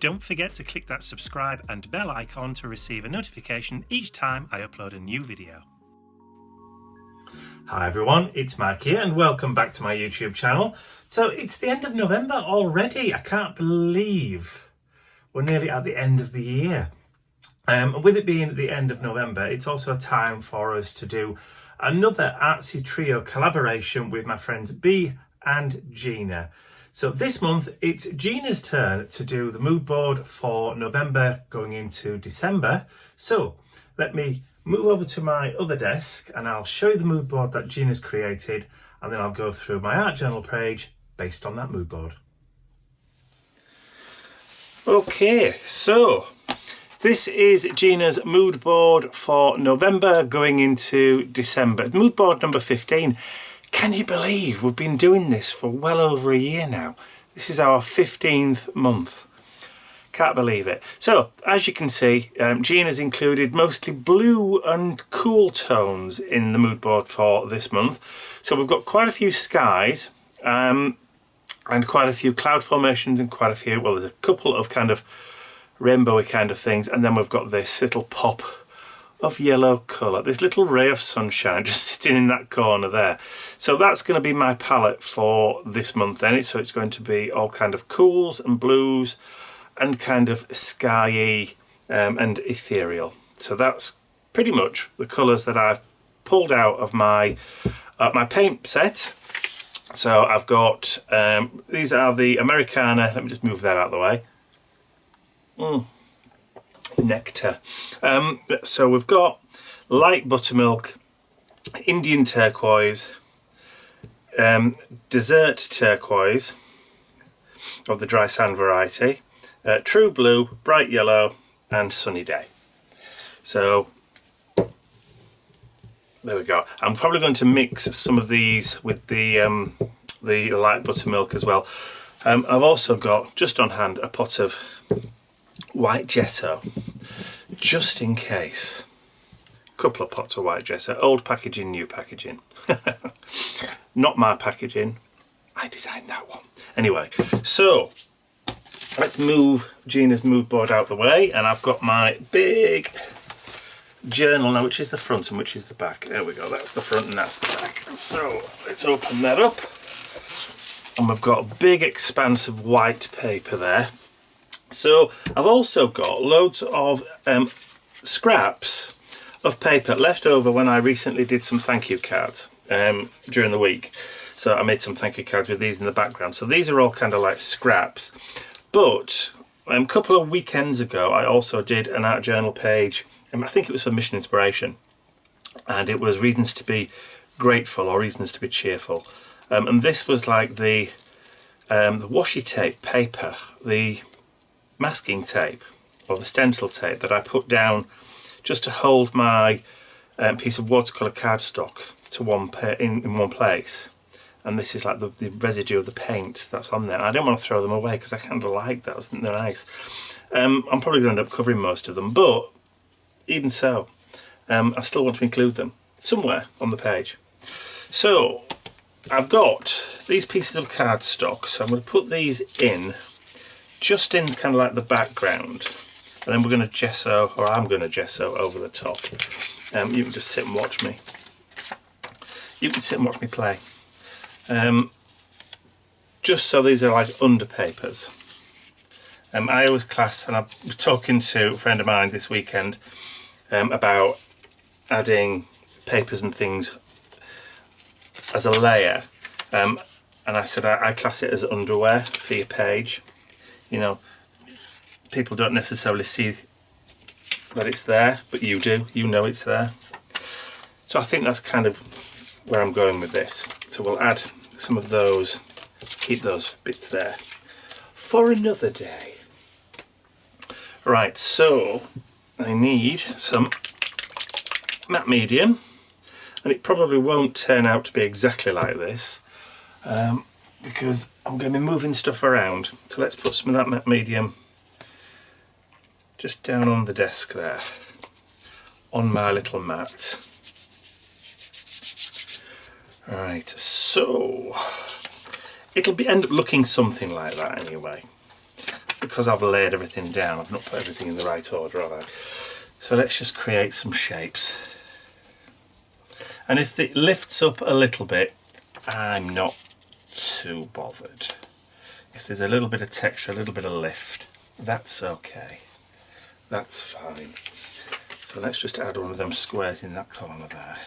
don't forget to click that subscribe and bell icon to receive a notification each time I upload a new video. Hi everyone, it's Mike here and welcome back to my YouTube channel. So it's the end of November already. I can't believe we're nearly at the end of the year. With it being at the end of November, it's also a time for us to do another ArtsyTrio collaboration with my friends Bea and Gina. So this month it's Gina's turn to do the mood board for November going into December. So let me move over to my other desk and I'll show you the mood board that Gina's created, and then I'll go through my art journal page based on that mood board. Okay, so this is Gina's mood board for November going into December. Mood board number 15. Can you believe we've been doing this for well over a year now? This is our 15th month. Can't believe it. So, as you can see, Gina's included mostly blue and cool tones in the mood board for this month. So we've got quite a few skies and quite a few cloud formations and quite a few, well, there's a couple of kind of rainbowy kind of things, and then we've got this little pop of yellow colour, this little ray of sunshine just sitting in that corner there. So that's going to be my palette for this month then. So it's going to be all kind of cools and blues and kind of skyy and ethereal. So that's pretty much the colours that I've pulled out of my paint set. So I've got, these are the Americana, let me just move that out of the way. Nectar. So we've got light buttermilk, Indian turquoise, desert turquoise of the dry sand variety, true blue, bright yellow and sunny day. So there we go. I'm probably going to mix some of these with the light buttermilk as well. I've also got just on hand a pot of white gesso, just in case. Couple of pots of white gesso, old packaging, new packaging. Not my packaging, I designed that one. Anyway, so let's move Gina's mood board out the way, and I've got my big journal now, which is the front and which is the back. There we go, that's the front and that's the back. So let's open that up, and we've got a big expanse of white paper there. So I've also got loads of scraps of paper left over when I recently did some thank you cards during the week. So I made some thank you cards with these in the background. So these are all kind of like scraps. But a couple of weekends ago I also did an art journal page, and I think it was for Mission Inspiration. And it was reasons to be grateful or reasons to be cheerful. And this was like the washi tape paper, the masking tape or the stencil tape that I put down just to hold my piece of watercolour cardstock to in one place, and this is like the residue of the paint that's on there. I don't want to throw them away because I kind of like those, I think they're nice. I'm probably going to end up covering most of them, but even so, I still want to include them somewhere on the page. So I've got these pieces of cardstock, so I'm going to put these in just in kind of like the background, and then we're going to gesso, or I'm going to gesso over the top. You can just sit and watch me. You can sit and watch me play. Just so these are like under papers. I always class, and I was talking to a friend of mine this weekend about adding papers and things as a layer, and I said I class it as underwear for your page. You know, people don't necessarily see that it's there, but you do, you know it's there. So I think that's kind of where I'm going with this. So we'll add some of those, keep those bits there for another day. Right, so I need some matte medium, and it probably won't turn out to be exactly like this, because I'm going to be moving stuff around. So let's put some of that matte medium just down on the desk there, on my little mat. Right, so it'll end up looking something like that anyway. because I've laid everything down, I've not put everything in the right order, have I? So let's just create some shapes. And if it lifts up a little bit, I'm not too bothered. If there's a little bit of texture, a little bit of lift, that's okay. That's fine. So let's just add one of them squares in that corner there.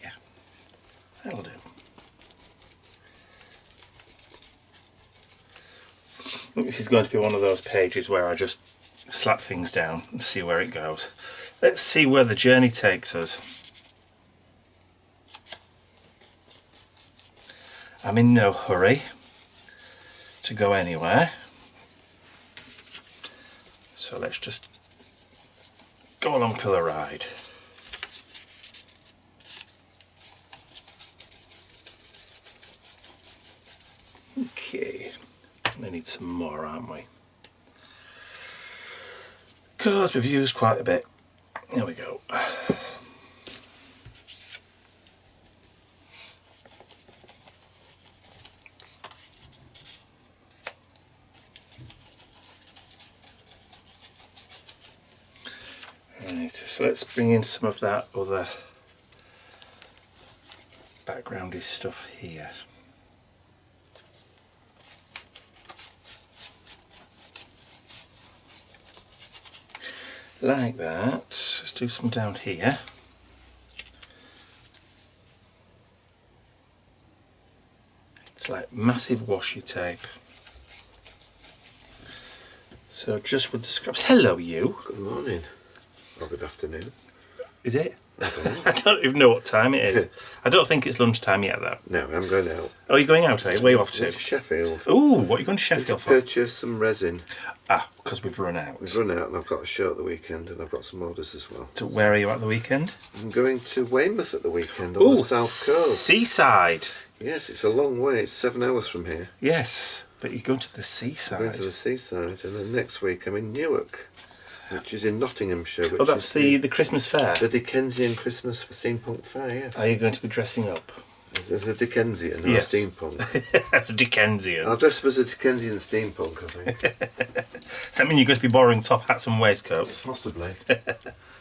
Yeah, that'll do. I think this is going to be one of those pages where I just slap things down and see where it goes. Let's see where the journey takes us. I'm in no hurry to go anywhere, so let's just go along for the ride. Okay, we need some more, aren't we? Because we've used quite a bit. There we go. Right, so let's bring in some of that other backgroundy stuff here. Like that. Let's do some down here. It's like massive washi tape. So just with the scraps. Hello, you. Good morning. Or good afternoon. Is it? I don't know. I don't even know what time it is. I don't think it's lunchtime yet, though. No, I'm going out. Oh, you're going out, are you? Where are you off to? To Sheffield. Ooh, what are you going to Sheffield To for? purchase some resin. Ah, because we've run out. We've run out and I've got a show at the weekend and I've got some orders as well. So where are you at the weekend? I'm going to Weymouth at the weekend on the south coast. Seaside. Yes, it's a long way. It's 7 hours from here. Yes, but you're going to the seaside. I'm going to the seaside, and then next week I'm in Newark, which is in Nottinghamshire. Which Oh, that's the Christmas fair. The Dickensian Christmas for Steampunk Fair, yes. Are you going to be dressing up? As a Dickensian or Yes. a steampunk? That's a Dickensian. I'll dress up as a Dickensian steampunk, I think. Does that mean you're going to be borrowing top hats and waistcoats? Possibly.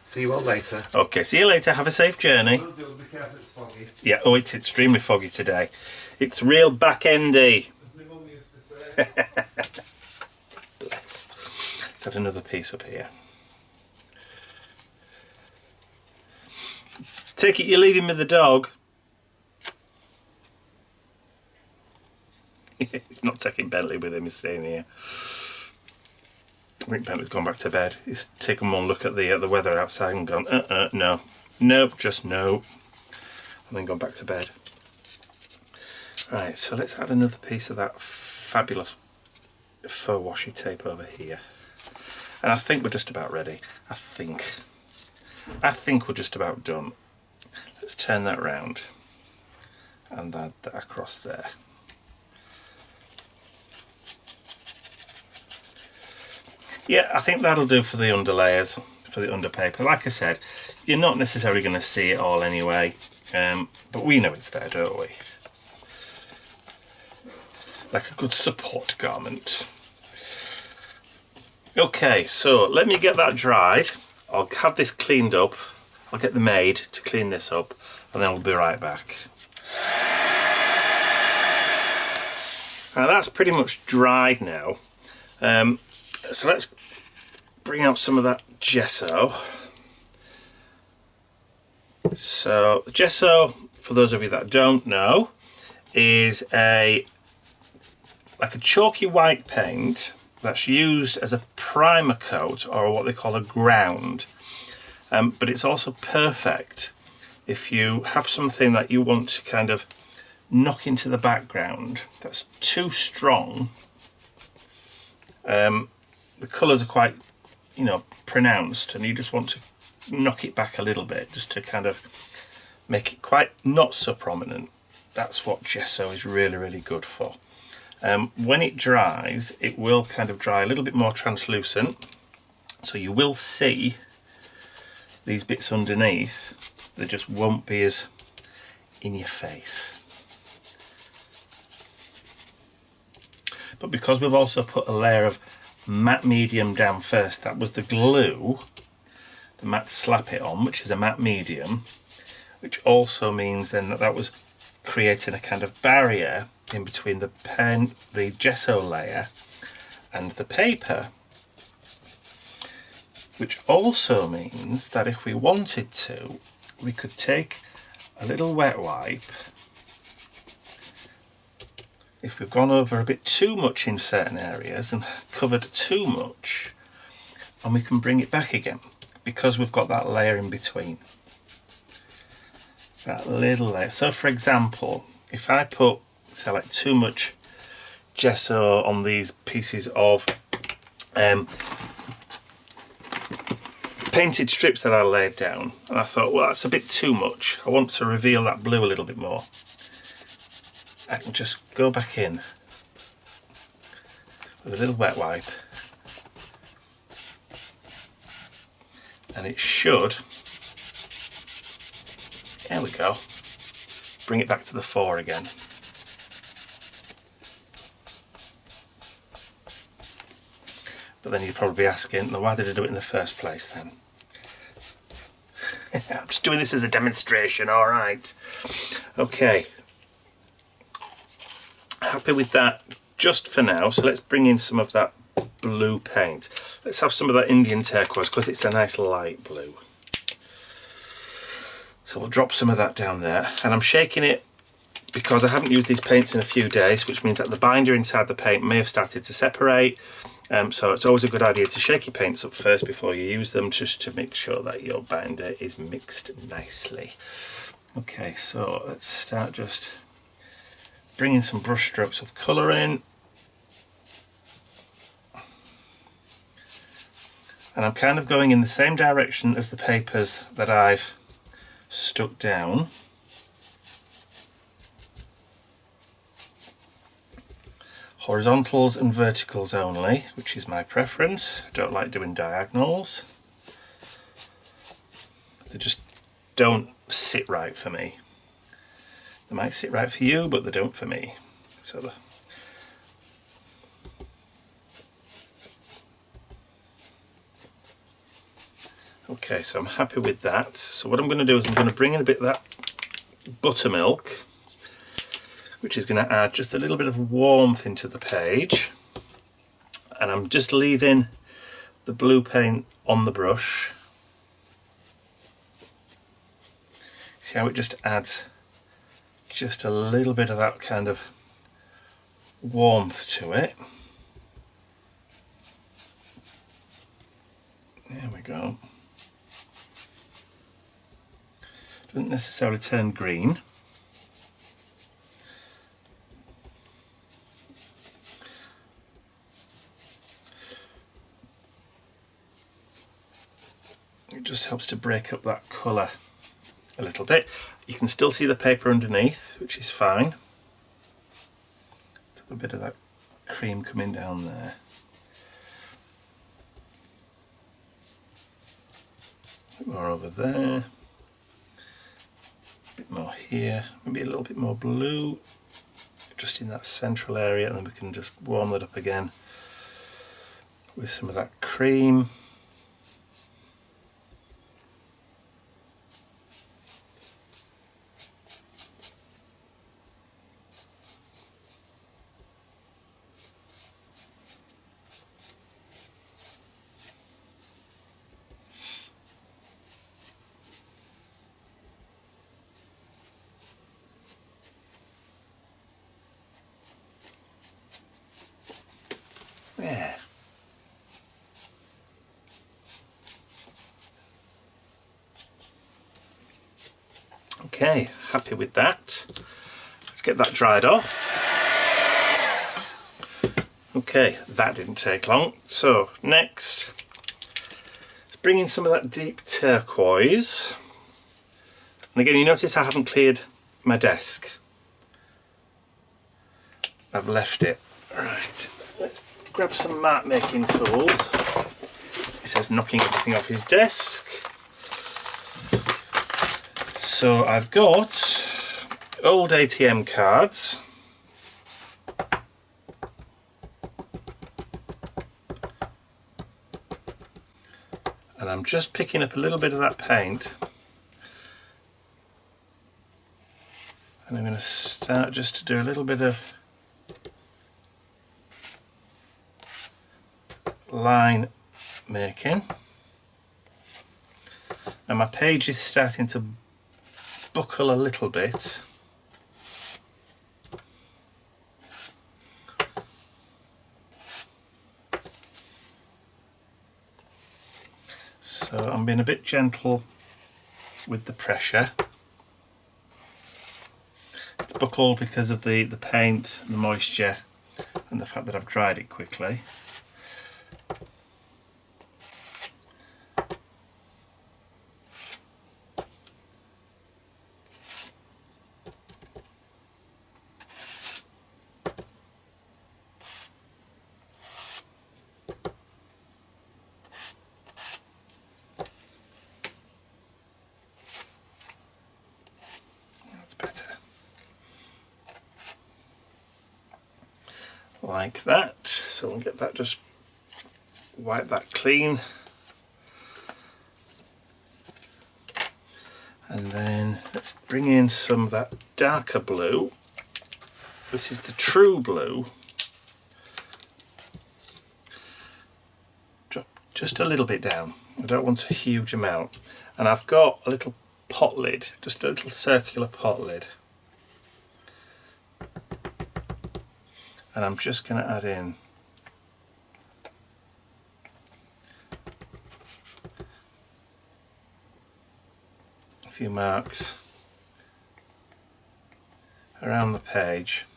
See you all later. Okay, see you later. Have a safe journey. Will do. Be careful, it's foggy. Yeah, oh, it's extremely foggy today. It's real back-endy. As my mum used to say. Bless. Let's add another piece up here. Take it you're leaving me the dog. He's not taking Bentley with him, he's staying here. I think Bentley's gone back to bed. He's taken one look at the weather outside and gone, no. Nope, just no. And then gone back to bed. Right, so let's add another piece of that fabulous faux washi tape over here. And I think we're just about ready. I think we're just about done. Let's turn that round and add that across there. Yeah, I think that'll do for the underlayers, for the underpaper. Like I said, you're not necessarily going to see it all anyway, but we know it's there, don't we? Like a good support garment. Okay, so let me get that dried. I'll have this cleaned up. I'll get the maid to clean this up, and then we'll be right back. Now that's pretty much dried now. So let's bring out some of that gesso. So the gesso, for those of you that don't know, is like a chalky white paint that's used as a primer coat, or what they call a ground. But it's also perfect if you have something that you want to kind of knock into the background that's too strong. The colours are quite, pronounced, and you just want to knock it back a little bit just to kind of make it quite not so prominent. That's what gesso is really, really good for. When it dries, it will kind of dry a little bit more translucent, so you will see these bits underneath. They just won't be as in your face. but because we've also put a layer of matte medium down first, that was the glue, the matte slap it on, which is a matte medium, which also means then that that was creating a kind of barrier in between the gesso layer and the paper, which also means that if we wanted to, we could take a little wet wipe, if we've gone over a bit too much in certain areas and covered too much, and we can bring it back again because we've got that layer in between. That little layer. So for example, if I put, say, like too much gesso on these pieces of painted strips that I laid down, and I thought, well, that's a bit too much, I want to reveal that blue a little bit more, I can just go back in with a little wet wipe, and it should, there we go, bring it back to the fore again. But then you'd probably be asking, well, why did I do it in the first place then? I'm just doing this as a demonstration, alright. Okay. Happy with that just for now, so let's bring in some of that blue paint. Let's have some of that Indian turquoise because it's a nice light blue. So we'll drop some of that down there, and I'm shaking it because I haven't used these paints in a few days, which means that the binder inside the paint may have started to separate. So it's always a good idea to shake your paints up first before you use them, just to make sure that your binder is mixed nicely. Okay, so let's start just bringing some brush strokes of colour in. And I'm kind of going in the same direction as the papers that I've stuck down. Horizontals and verticals only, which is my preference. I don't like doing diagonals. They just don't sit right for me. They might sit right for you, but they don't for me. So okay, so I'm happy with that. So what I'm going to do is I'm going to bring in a bit of that buttermilk, which is going to add just a little bit of warmth into the page, and I'm just leaving the blue paint on the brush. See how it just adds just a little bit of that kind of warmth to it. There we go. Doesn't necessarily turn green. It just helps to break up that colour a little bit. You can still see the paper underneath, which is fine. A bit of that cream coming down there. A bit more over there. A bit more here. Maybe a little bit more blue, just in that central area, and then we can just warm that up again with some of that cream. Yeah. Okay, happy with that. Let's get that dried off. Okay, that didn't take long. So next, let's bring in some of that deep turquoise. And again, you notice I haven't cleared my desk. I've left it. Right, let's grab some mark making tools. He says knocking everything off his desk. So I've got old ATM cards. And I'm just picking up a little bit of that paint, and I'm going to start just to do a little bit of line making. Now my page is starting to buckle a little bit, so I'm being a bit gentle with the pressure. It's buckled because of the paint, the moisture, and the fact that I've dried it quickly. Like that, so we'll get that, just wipe that clean, and then let's bring in some of that darker blue. This is the true blue. Drop just a little bit down, I don't want a huge amount, and I've got a little pot lid, just a little circular pot lid. And I'm just going to add in a few marks around the page.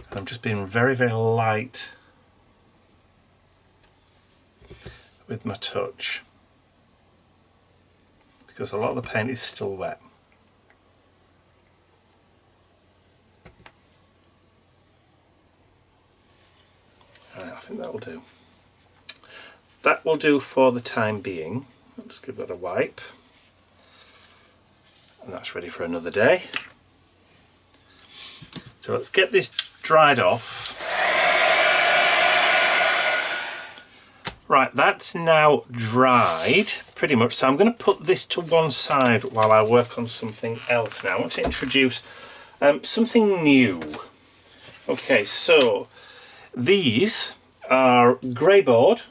And I'm just being very, very light with my touch, because a lot of the paint is still wet. Right, I think that will do. That will do for the time being. I'll just give that a wipe. And that's ready for another day. So let's get this dried off. Right, that's now dried pretty much, so I'm going to put this to one side while I work on something else now. I want to introduce something new. Okay, so these are grey board,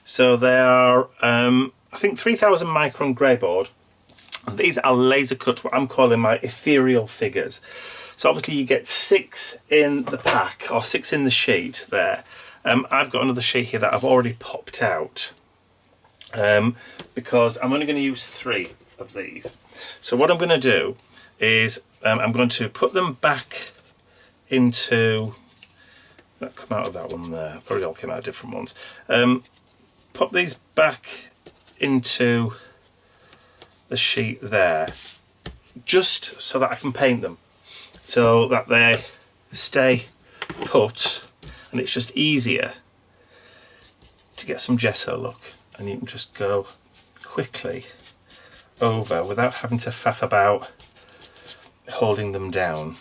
so they are I think 3000 micron grey board. These are laser cut, what I'm calling my ethereal figures. So obviously you get 6 in the pack, or 6 in the sheet there. I've got another sheet here that I've already popped out because I'm only going to use 3 of these. So what I'm going to do is I'm going to put them back into, that come out of that one there, probably all came out of different ones. Pop these back into the sheet there, just so that I can paint them, so that they stay put. And it's just easier to get some gesso look, and you can just go quickly over without having to faff about holding them down.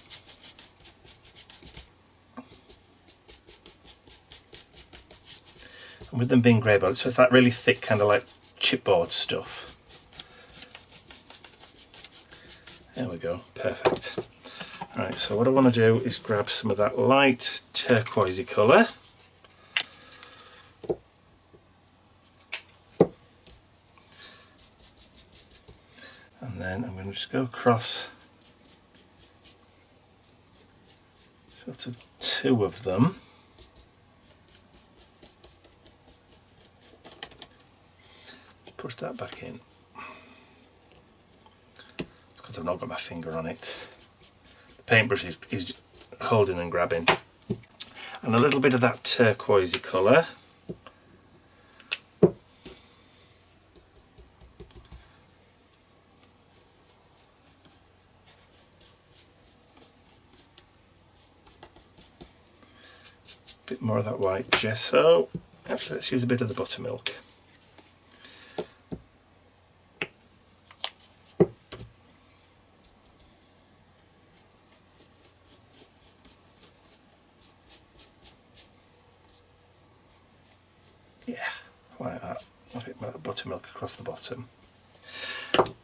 And with them being grey board, so it's that really thick kind of like chipboard stuff. There we go, perfect. Right, so what I want to do is grab some of that light turquoisey colour, and then I'm going to just go across sort of 2 of them. Let's push that back in. It's because I've not got my finger on it. Paintbrush is holding and grabbing, and a little bit of that turquoisey colour. A bit more of that white gesso. Actually, let's use a bit of the buttermilk. Yeah, like that. A bit of buttermilk across the bottom.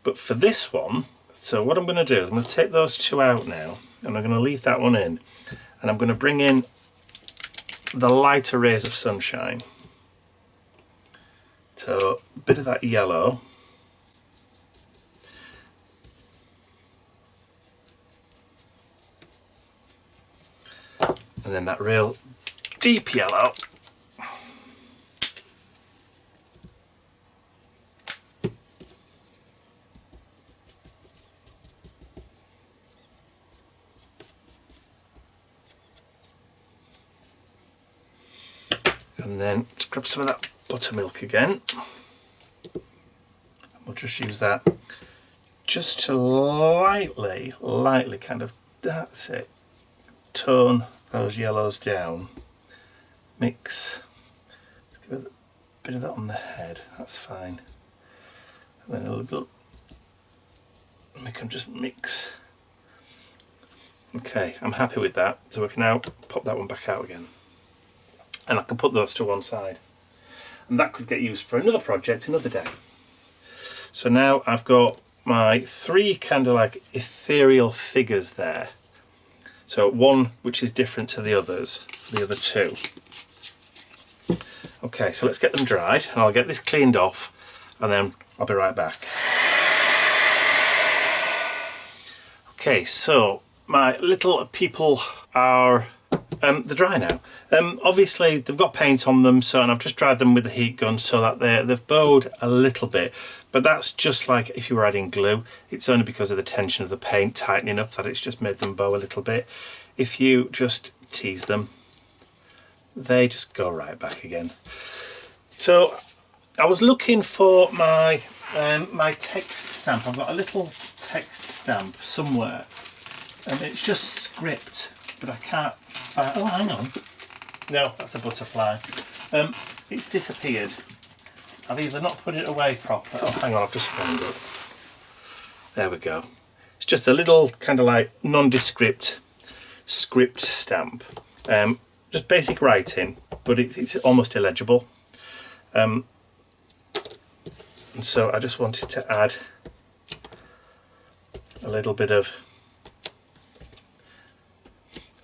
But for this one, so what I'm going to do is I'm going to take those two out now, and I'm going to leave that one in, and I'm going to bring in the lighter rays of sunshine. So a bit of that yellow. And then that real deep yellow. And then just grab some of that buttermilk again. We'll just use that just to lightly kind of, that's it, tone those yellows down. Mix, let's give it a bit of that on the head, that's fine. And then a little bit, we can just mix. Okay, I'm happy with that, so we can now pop that one back out again. And I can put those to one side. And that could get used for another project another day. So now I've got my three kind of like ethereal figures there. So one which is different to the others, the other two. Okay, so let's get them dried, and I'll get this cleaned off, and then I'll be right back. Okay, so my little people are they're dry now. Obviously they've got paint on them, so, and I've just dried them with the heat gun so that they've bowed a little bit, but that's just like if you were adding glue. It's only because of the tension of the paint tightening up that it's just made them bow a little bit. If you just tease them, they just go right back again. So I was looking for my my text stamp. I've got a little text stamp somewhere, and it's just script, but I can't find. Oh, hang on. No, that's a butterfly. It's disappeared. I've either not put it away properly. Oh, hang on, I've just found it. There we go. It's just a little kind of like nondescript script stamp. Just basic writing, but it's almost illegible. And so I just wanted to add a little bit of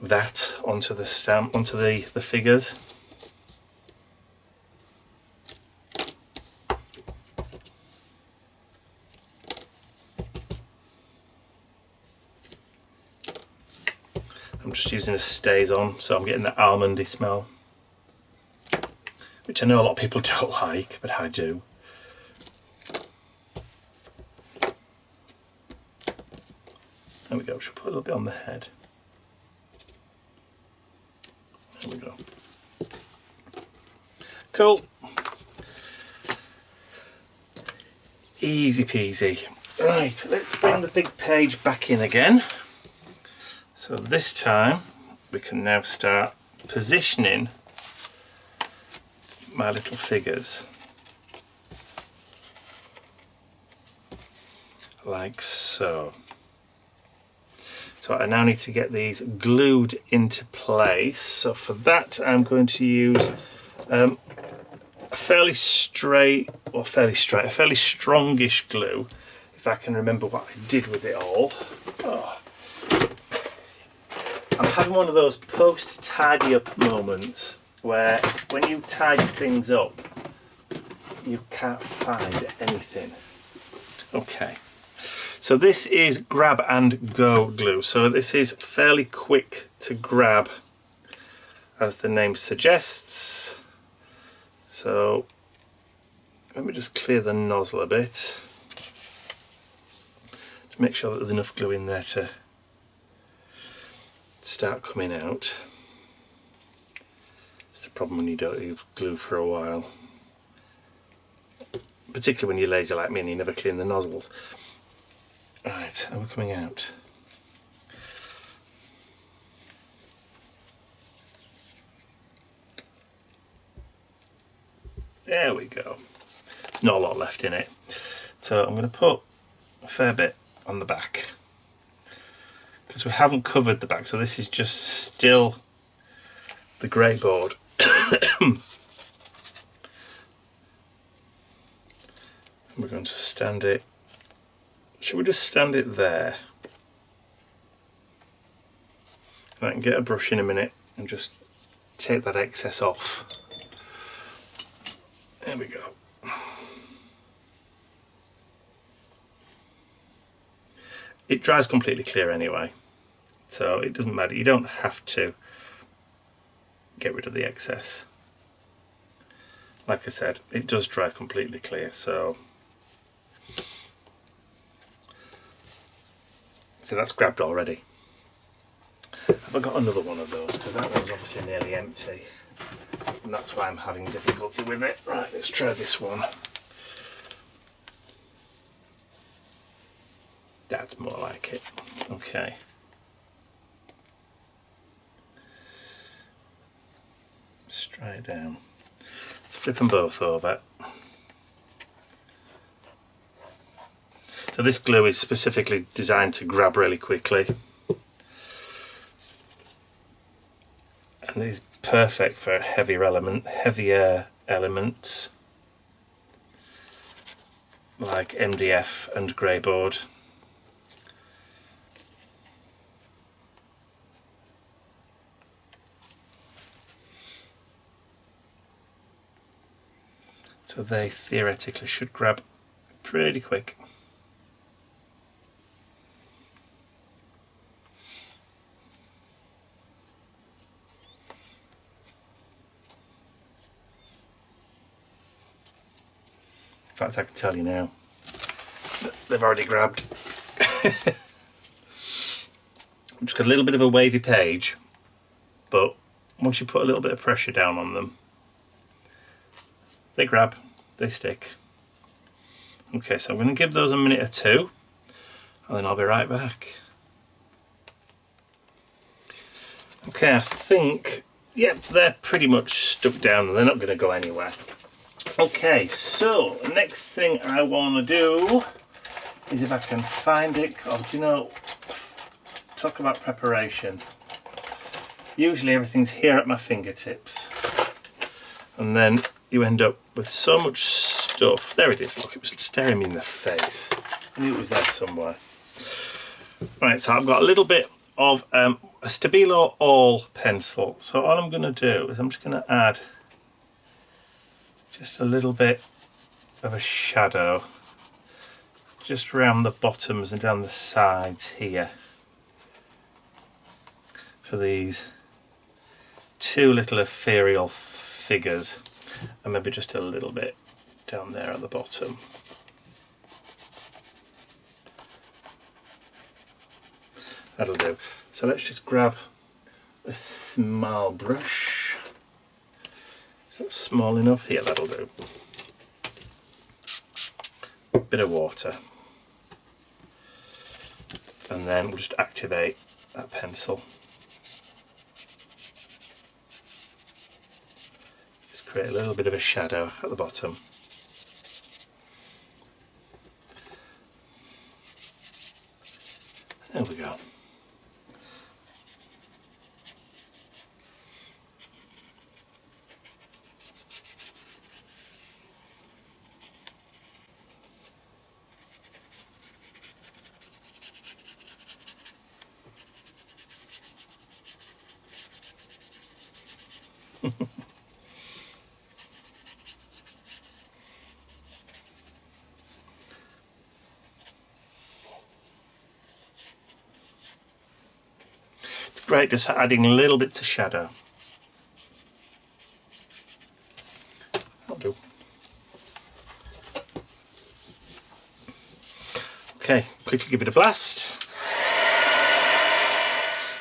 that onto the stamp, onto the figures. I'm just using a stays on, so I'm getting that almondy smell, which I know a lot of people don't like, but I do. There we go, should put a little bit on the head. There we go. Cool. Easy peasy. Right, let's bring the big page back in again. So this time we can now start positioning my little figures. Like so. So I now need to get these glued into place. So for that I'm going to use a fairly strongish glue, if I can remember what I did with it all. Oh. I'm having one of those post tidy up moments where when you tidy things up you can't find anything. Okay. So this is grab and go glue. So this is fairly quick to grab, as the name suggests. So let me just clear the nozzle a bit to make sure that there's enough glue in there to start coming out. It's the problem when you don't use glue for a while, particularly when you're lazy like me and you never clean the nozzles. Right, now we're coming out. There we go. Not a lot left in it. So I'm going to put a fair bit on the back, because we haven't covered the back, so this is just still the grey board. We're going to stand it. Should we just stand it there? I can get a brush in a minute and just take that excess off. There we go. It dries completely clear anyway, so it doesn't matter. You don't have to get rid of the excess. Like I said, it does dry completely clear, so that's grabbed already. Have I got another one of those? Because that one's obviously nearly empty, and that's why I'm having difficulty with it. Right, let's try this one. That's more like it. Okay. Let's try it down. Let's flip them both over. So this glue is specifically designed to grab really quickly. And it's perfect for heavier elements like MDF and greyboard. So they theoretically should grab pretty quick. In fact, I can tell you now, they've already grabbed. I've just got a little bit of a wavy page, but once you put a little bit of pressure down on them, they grab, they stick. Okay, so I'm going to give those a minute or two, and then I'll be right back. Okay, I think, yeah, they're pretty much stuck down and they're not going to go anywhere. Okay, so the next thing I want to do is, if I can find it, oh, do you know, talk about preparation. Usually everything's here at my fingertips, and then you end up with so much stuff. There it is, look, it was staring me in the face. I knew it was there somewhere. Right, so I've got a little bit of a Stabilo All pencil. So all I'm going to do is I'm just going to add just a little bit of a shadow just around the bottoms and down the sides here for these two little ethereal figures, and maybe just a little bit down there at the bottom. That'll do. So let's just grab a small brush. Is that small enough? Here, that'll do. Bit of water. And then we'll just activate that pencil. Just create a little bit of a shadow at the bottom. There we go. It's great just for adding little bits of shadow. That'll do. Okay, quickly give it a blast.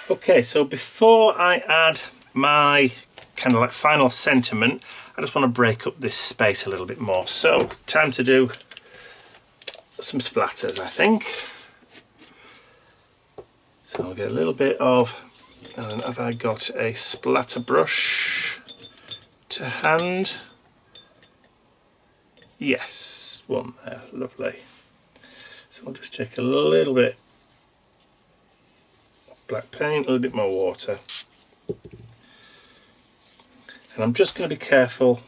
Okay, so before I add my kind of like final sentiment, I just want to break up this space a little bit more. So, time to do some splatters, I think. So I'll get a little bit of, and have I got a splatter brush to hand? Yes, one there, lovely. So I'll just take a little bit of black paint, a little bit more water. And I'm just going to be careful,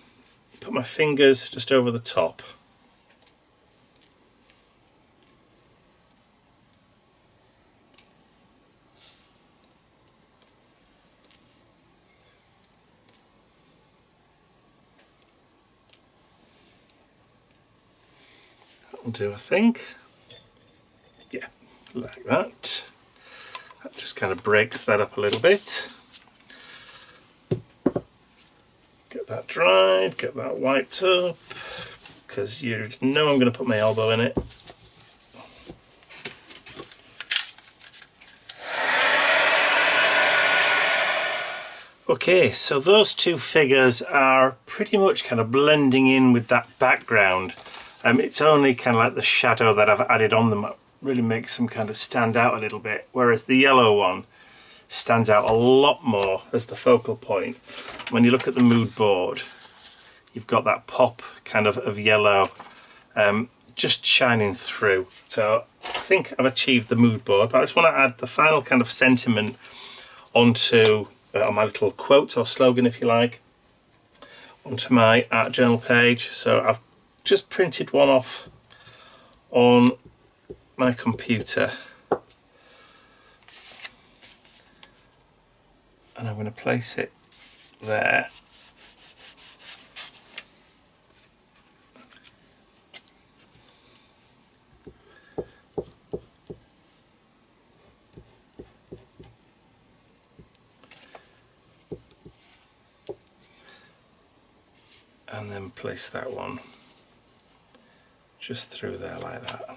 put my fingers just over the top. That'll do, I think. Yeah, like that. That just kind of breaks that up a little bit. Get that dried, get that wiped up, because you know I'm going to put my elbow in it. Okay, so those two figures are pretty much kind of blending in with that background. It's only kind of like the shadow that I've added on them that really makes them kind of stand out a little bit, whereas the yellow one stands out a lot more as the focal point. When you look at the mood board, you've got that pop kind of yellow just shining through. So I think I've achieved the mood board, but I just want to add the final kind of sentiment onto on my little quote or slogan, if you like, onto my art journal page. So I've just printed one off on my computer, and I'm going to place it there. And then place that one just through there like that.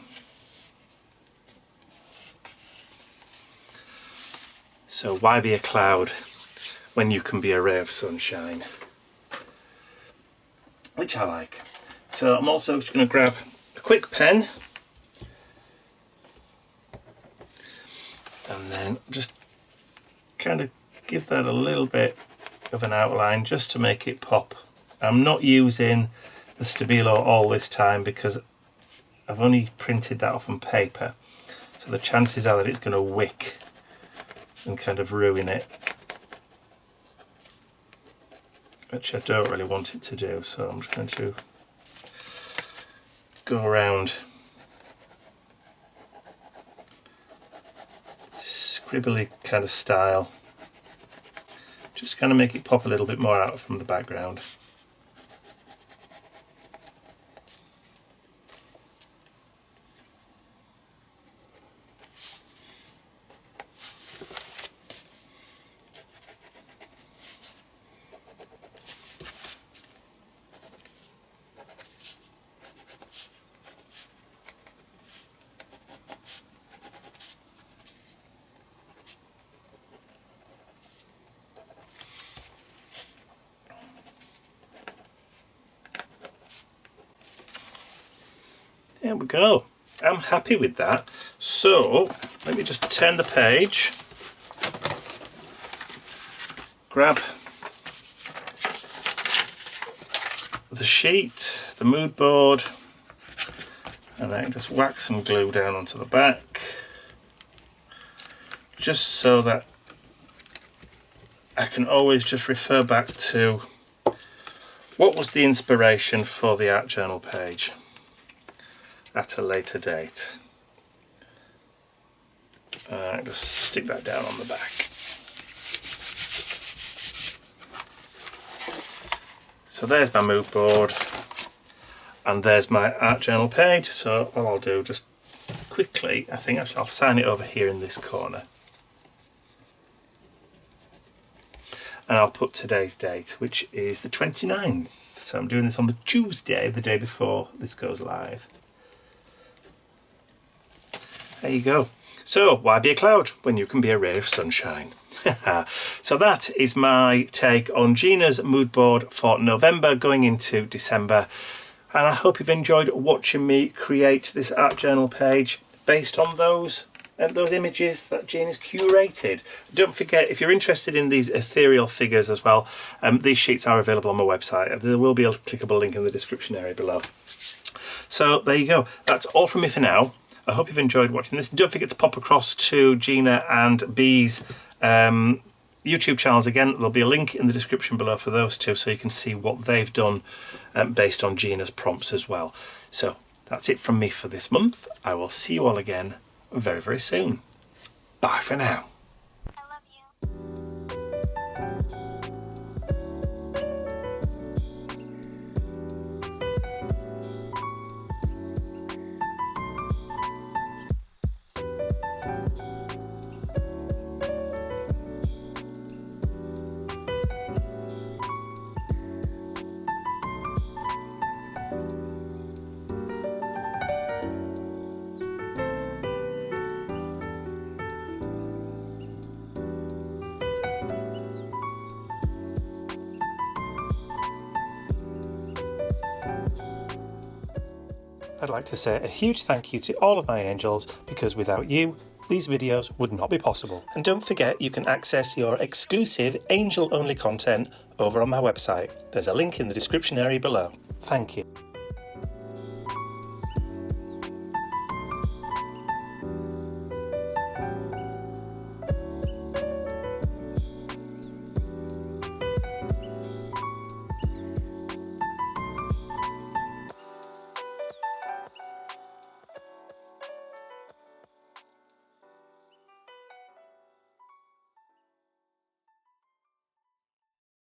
So why be a cloud when you can be a ray of sunshine? Which I like. So I'm also just going to grab a quick pen and then just kind of give that a little bit of an outline just to make it pop. I'm not using the Stabilo all this time because I've only printed that off on paper, so the chances are that it's going to wick and kind of ruin it, which I don't really want it to do. So I'm just going to go around scribbly kind of style, just kind of make it pop a little bit more out from the background. There we go. I'm happy with that. So let me just turn the page, grab the sheet, the mood board, and then just whack some glue down onto the back, just so that I can always just refer back to what was the inspiration for the art journal page at a later date. Just stick that down on the back. So there's my mood board and there's my art journal page. So all I'll do just quickly, I think actually I'll sign it over here in this corner, and I'll put today's date, which is the 29th. So I'm doing this on the Tuesday, the day before this goes live. There you go. So why be a cloud when you can be a ray of sunshine? So that is my take on Gina's mood board for November going into December, and I hope you've enjoyed watching me create this art journal page based on those images that Gina's curated. Don't forget, if you're interested in these ethereal figures as well, these sheets are available on my website. There will be a clickable link in the description area below. So there you go. That's all from me for now. I hope you've enjoyed watching this. Don't forget to pop across to Gina and Bea's YouTube channels again. There'll be a link in the description below for those two, so you can see what they've done based on Gina's prompts as well. So that's it from me for this month. I will see you all again very, very soon. Bye for now. I'd like to say a huge thank you to all of my angels, because without you, these videos would not be possible. And don't forget, you can access your exclusive angel-only content over on my website. There's a link in the description area below. Thank you.